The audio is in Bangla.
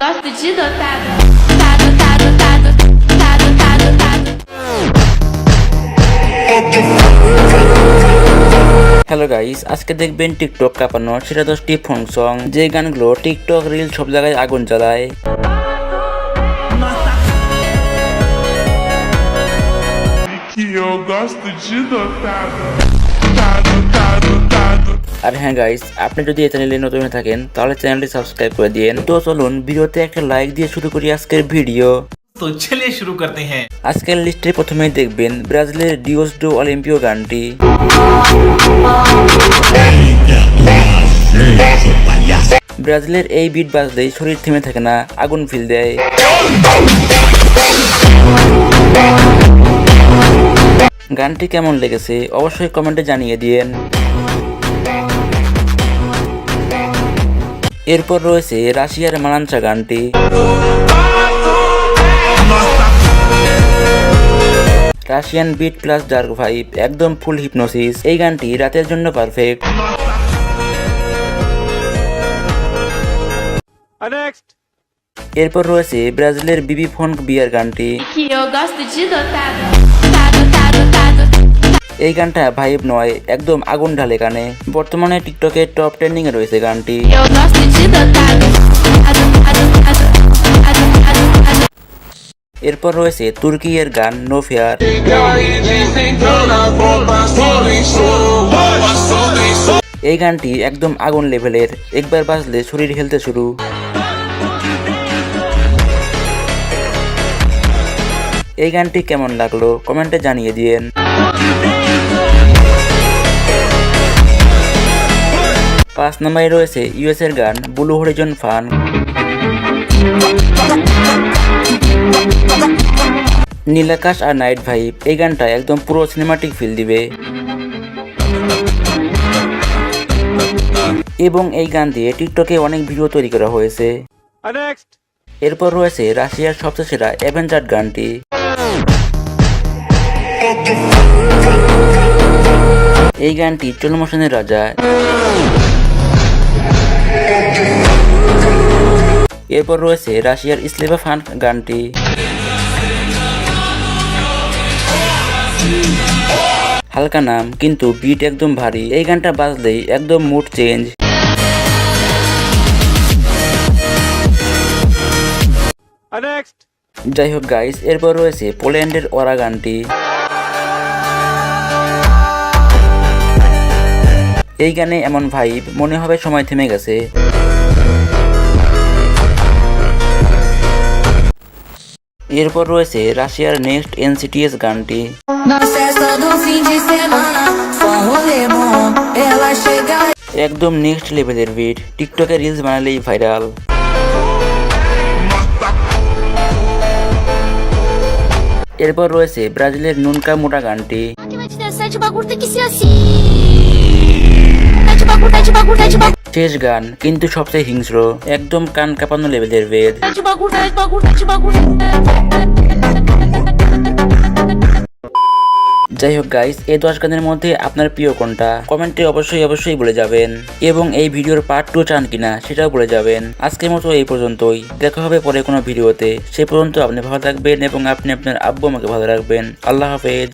Gosto de dotado, tado, tado, tado, tado, tado, tado. Hello guys, আজকে দেখবেন টিকটক কাঁপানো সেরা 10টি ফোক সং, যে গানগুলো টিকটক রিল সব জায়গায় আগুন জ্বালায়। Eu gosto de dotado, tado, tado, tado. আর হ্যাঁ গাইস, আপনি যদি এই চ্যানেলে নতুন হয়ে থাকেন তাহলে চ্যানেলটি সাবস্ক্রাইব করে দিন। তো চলুন ভিডিওতে একটা লাইক দিয়ে শুরু করি আজকের ভিডিও। तो चलिए शुरू करते हैं। আজকের লিস্টে প্রথমেই দেখবেন ব্রাজিলের ডিওস ডো অলিম্পিও গানটি। ব্রাজিলের এই বিট বাজলেই শরীর থেমে থাকে না, আগুন ফিল দেয়। গানটি কেমন লেগেছে অবশ্যই কমেন্টে জানিয়ে দিয়েন। এরপর রয়েছে রাশিয়ার মালাঞ্চা গানটি। Russian beat plus dark vibe, একদম ফুল হিপনোসিস। এই গানটি রাতের জন্য পারফেক্ট। এরপর রয়েছে ব্রাজিলের বিবি ফোনক বিয়ার গানটি। Que eu gosto de dotado, tado, tado, tado. এই গানটা ভাইব নয়, একদম আগুন ঢালে গানে। বর্তমানে টিকটকে টপ ট্রেন্ডিং এ রয়েছে গানটি। Eu gosto de dotado, tado, tado, tado, tado, tado, tado. এরপর রয়েছে তুর্কি এর গান নো ফেয়ার। এই গানটি একদম আগুন লেভেলের, একবার বাজলে শরীর হেলতে শুরু। এই গানটি কেমন লাগলো কমেন্টে জানিয়ে দিয়েন। পাঁচ নম্বরে রয়েছে ইউএস এর গান ব্লু হরিজন ফান। নীলাকাশ আর নাইট ভাইব, এই গানটা একদম পুরো সিনেমাটিক ফিল দিবে। এবং এই গান দিয়ে টিকটকে অনেক ভিডিও তৈরি করা হয়েছে। এরপর রয়েছে রাশিয়ার সবচেয়ে সেরা অ্যাভেঞ্জার গানটি। এই গানটি স্লো মোশনের রাজা। এরপর রয়েছে রাশিয়ার স্লেভা ফান গানটি। হালকা নাম কিন্তু বিট একদম ভারী, এই গানটা বাজলেই একদম মুড চেঞ্জ। যাই হোক গাইস, এরপর রয়েছে পোল্যান্ডের ওরা গানটি। এই গানে এমন ভাইব মনে হবে সময় থেমে গেছে। এরপর রয়েছে রাশিয়ার নেক্সট এনসিটিএস গানটি। একদম নেক্সট লেভেলের বিট, টিকটকে রিলস বানালেই ভাইরাল। এরপর রয়েছে ব্রাজিলের নুনকা মোটা গানটি। শেষ গান কিন্তু সবচেয়ে হিংস্র, একদম কান কাঁপানো লেভেলের বেদ। যাই হোক গাইস, এই 10 গানের মধ্যে আপনার প্রিয় কোনটা কমেন্টে অবশ্যই বলে যাবেন। এবং এই ভিডিওর পার্ট 2 চান কিনা সেটাও বলে যাবেন। আজকের মতো এই পর্যন্তই, দেখা হবে পরে কোনো ভিডিওতে। সে পর্যন্ত আপনি ভালো থাকবেন এবং আপনি আপনার আব্বু আমাকে ভালো রাখবেন। আল্লাহ হাফেজ।